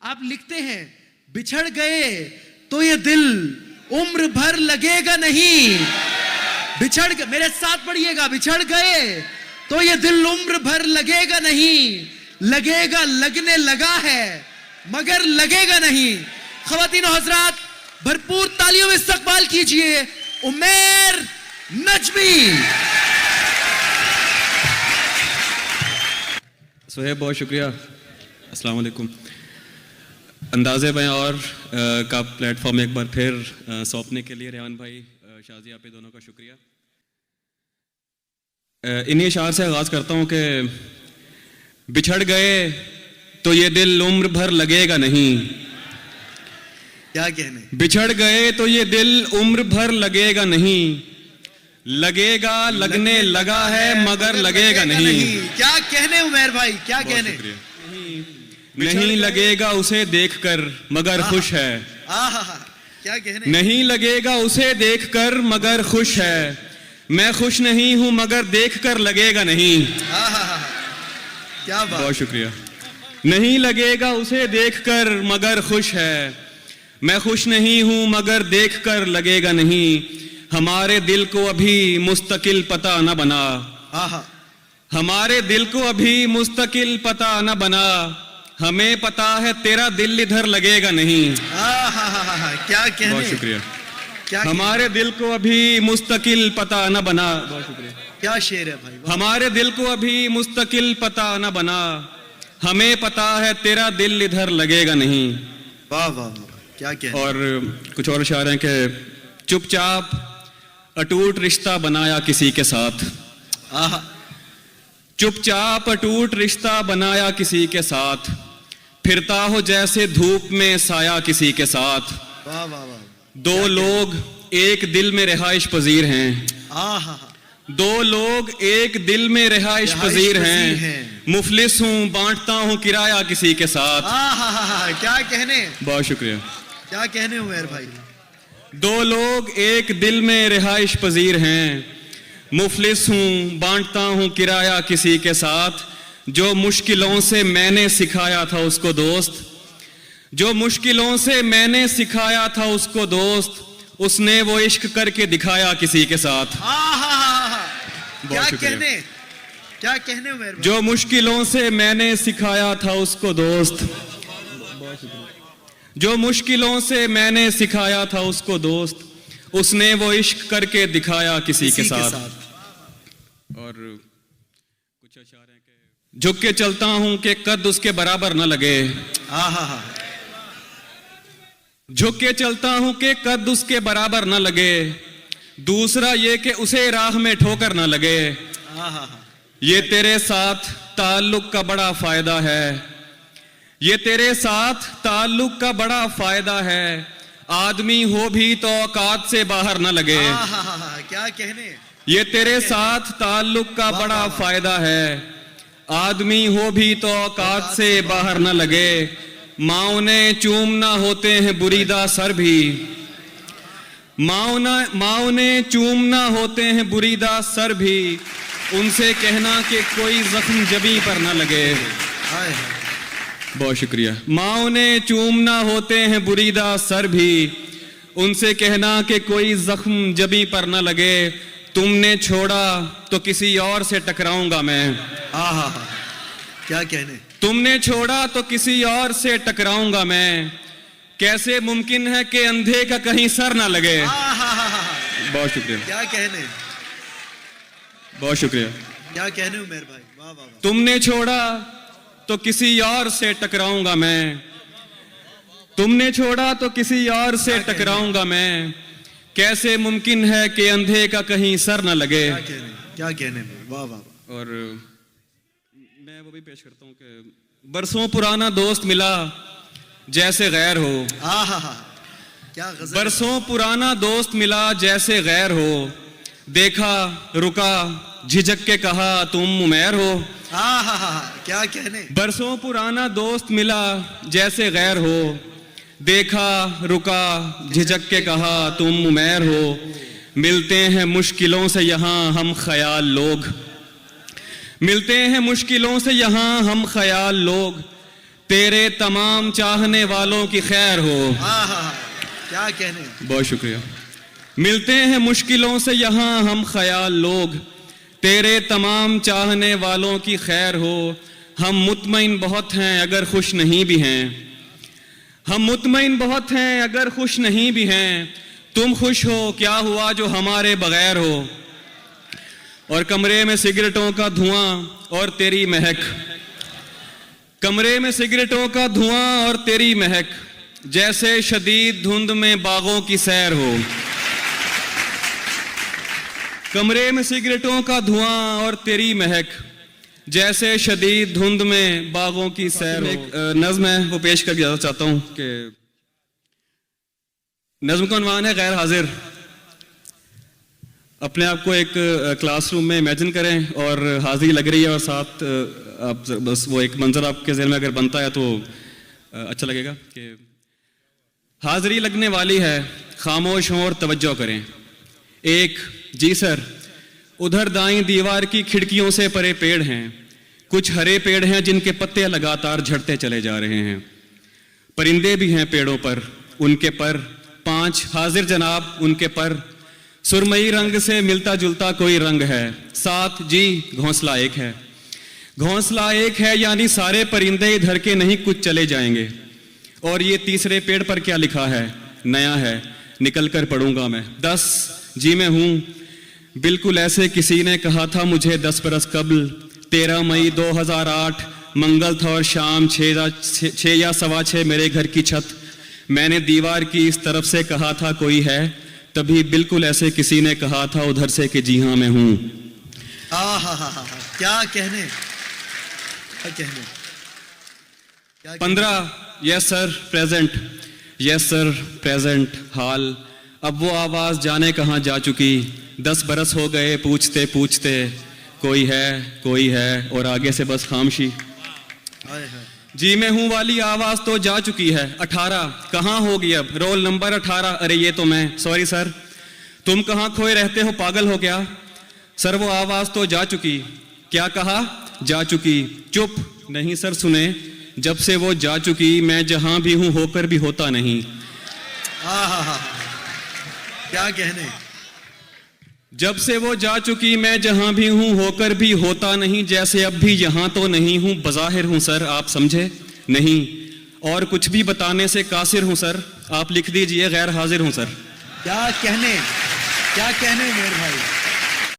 आप लिखते हैं बिछड़ गए तो ये दिल उम्र भर लगेगा नहीं। बिछड़ गए, मेरे साथ पढ़िएगा, बिछड़ गए तो ये दिल उम्र भर लगेगा नहीं, लगेगा लगने लगा है मगर लगेगा नहीं। ख़वातीन और हज़रात, भरपूर तालियों में इस्तकबाल कीजिए उमैर नजमी। सुहेब, बहुत शुक्रिया। अस्सलाम वालेकुम। अंदाज़े बयां और का प्लेटफॉर्म एक बार फिर सौंपने के लिए रेहान भाई, शाजी, आप दोनों का शुक्रिया। इन्हीं इशार से आगाज़ करता हूँ कि बिछड़ गए तो ये दिल उम्र भर लगेगा नहीं। क्या कहने? बिछड़ गए तो ये दिल उम्र भर लगेगा नहीं, लगेगा लगने लगा है मगर लगेगा नहीं। क्या कहने उमैर भाई, क्या कहने? नहीं लगेगा उसे देखकर मगर खुश है। क्या कहने? नहीं लगेगा उसे देखकर मगर खुश है, मैं खुश नहीं हूं मगर देखकर लगेगा नहीं। क्या बात। बहुत शुक्रिया। नहीं लगेगा उसे देखकर मगर खुश है, मैं खुश नहीं हूं मगर देखकर लगेगा नहीं। हमारे दिल को अभी मुस्तकिल पता न बना, हमारे दिल को अभी मुस्तकिल पता न बना, हमें पता है तेरा दिल इधर लगेगा नहीं। क्या कहने? बहुत शुक्रिया। क्या हमारे दिल को अभी मुस्तकिल पता न बना। बहुत शुक्रिया। क्या शेर है भाई। हमारे दिल को अभी मुस्तकिल पता न बना, हमें पता है तेरा दिल इधर लगेगा नहीं। वाह वाह वाह, क्या कहने? और कुछ और इशारे हैं कि चुपचाप अटूट रिश्ता बनाया किसी के साथ, चुपचाप अटूट रिश्ता बनाया किसी के साथ, फिरता हो जैसे धूप में साया किसी के साथ। वाह वाह वाह। दो लोग एक दिल में रिहाइश पजीर हैं, दो लोग एक दिल में रिहाइश पजीर हैं, मुफलिस हूँ बांटता हूँ किराया किसी के साथ। क्या कहने? बहुत शुक्रिया। क्या कहने उमैर भाई? दो लोग एक दिल में रिहाइश पजीर हैं, मुफलिस हूँ बांटता हूँ किराया किसी के साथ। जो मुश्किलों से मैंने सिखाया था उसको दोस्त, जो मुश्किलों से मैंने सिखाया था उसको दोस्त, उसने वो इश्क करके दिखाया किसी के साथ। क्या कहने? क्या कहने उमैर भाई? जो मुश्किलों से मैंने सिखाया था उसको दोस्त, जो मुश्किलों से मैंने सिखाया था उसको दोस्त, उसने वो इश्क करके दिखाया किसी के साथ। और कुछ इशारे हैं कि झुक के चलता हूं कि कद उसके बराबर न लगे, झुक के चलता हूं कि कद उसके बराबर न लगे, दूसरा ये कि उसे राह में ठोकर न लगे। ये तेरे साथ ताल्लुक का बड़ा फायदा है, ये तेरे साथ ताल्लुक का बड़ा फायदा है, आदमी हो भी तो औकात से बाहर न लगे। क्या कहने? ये तेरे साथ ताल्लुक का बड़ा फायदा है, आदमी हो भी तो औकात से बाहर न लगे। माँ ने चूमना होते हैं बुरीदा सर भी, माँ ने चूमना होते हैं बुरीदा सर भी, उनसे कहना कि कोई जख्म जबी पर न लगे। बहुत शुक्रिया। माँ ने चूमना होते हैं बुरीदा सर भी, उनसे कहना कि कोई जख्म जबी पर न लगे। तुमने छोड़ा तो किसी और से टकराऊंगा मैं। क्या कहने? तुमने छोड़ा तो किसी और से टकराऊंगा मैं, कैसे मुमकिन है कि अंधे का कहीं सर ना लगे। बहुत शुक्रिया। क्या कहने? बहुत शुक्रिया। क्या कहने उमैर भाई? वाह वाह। तुमने छोड़ा तो किसी और से टकराऊंगा मैं, तुमने छोड़ा तो किसी और से टकराऊंगा मैं, कैसे मुमकिन है कि अंधे का कहीं सर न लगे। क्या कहने? वाह वाह। और मैं वो भी पेश करता हूँ कि बरसों पुराना दोस्त मिला जैसे गैर हो। क्या गज़ल। बरसों पुराना दोस्त मिला जैसे गैर हो, देखा रुका झिझक के कहा तुम उमैर हो। क्या कहने? बरसों पुराना दोस्त मिला जैसे गैर हो, देखा रुका झिझक के कहा तुम उमैर हो। मिलते हैं मुश्किलों से यहाँ हम ख्याल लोग, मिलते हैं मुश्किलों से यहाँ हम ख्याल लोग, तेरे तमाम चाहने वालों की खैर हो। क्या कहने। बहुत शुक्रिया। मिलते हैं मुश्किलों से यहाँ हम ख्याल लोग, तेरे तमाम चाहने वालों की खैर हो। हम मुतमईन बहुत हैं अगर खुश नहीं भी हैं, हम मुतमईन बहुत हैं अगर खुश नहीं भी हैं। तुम खुश हो क्या हुआ जो हमारे बगैर हो। और कमरे में सिगरेटों का धुआं और तेरी महक, कमरे में सिगरेटों का धुआं और तेरी महक, जैसे शदीद धुंध में बागों की सैर हो। कमरे में सिगरेटों का धुआं और तेरी महक, जैसे शदीद धुंध में बागों की सैर हो। एक नज्म है वो पेश करके जाना चाहता हूं कि नज्म का उन्वान है गैर हाजिर। अपने आप को एक क्लासरूम में इमेजिन करें और हाजिरी लग रही है और साथ आप बस वो एक मंजर आपके ज़हन में अगर बनता है तो अच्छा लगेगा कि हाजिरी लगने वाली है, खामोश हों और तवज्जो करें। एक, जी सर, उधर दाईं दीवार की खिड़कियों से परे पेड़ हैं, कुछ हरे पेड़ हैं जिनके पत्ते लगातार झड़ते चले जा रहे हैं। परिंदे भी हैं पेड़ों पर, उनके पर 5, हाजिर जनाब उनके पर। सुरमई रंग से मिलता जुलता कोई रंग है। 7, जी घोंसला एक है, घोंसला एक है यानी सारे परिंदे इधर के नहीं कुछ चले जाएंगे। और ये तीसरे पेड़ पर क्या लिखा है, नया है, निकल कर पढ़ूंगा मैं। 10, जी मैं हूं बिल्कुल ऐसे किसी ने कहा था मुझे 10 बरस कबल। 13 मई 2008 मंगल था और शाम 6 या 6:15 मेरे घर की छत। मैंने दीवार की इस तरफ से कहा था कोई है, तभी बिल्कुल ऐसे किसी ने कहा था उधर से कि जी हाँ मैं हूं। क्या कहने, क्या कहने। 15, yes sir present, yes sir present हाल। अब वो आवाज जाने कहाँ जा चुकी। 10 बरस हो गए पूछते पूछते कोई है और आगे से बस खामोशी। जी मैं हूं वाली आवाज तो जा चुकी है। 18, कहाँ होगी अब रोल नंबर 18। अरे ये तो मैं, सॉरी सर। तुम कहाँ खोए रहते हो, पागल हो क्या। सर वो आवाज तो जा चुकी। क्या कहा, जा चुकी। चुप, नहीं सर सुने, जब से वो जा चुकी मैं जहां भी हूं होकर भी होता नहीं। क्या कहने। जब से वो जा चुकी मैं जहां भी हूं होकर भी होता नहीं, जैसे अब भी यहां तो नहीं हूं, बज़ाहिर हूं सर आप समझे नहीं, और कुछ भी बताने से कासिर हूं सर, आप लिख दीजिए गैर हाजिर हूं सर। क्या कहने, क्या कहने मेरे भाई।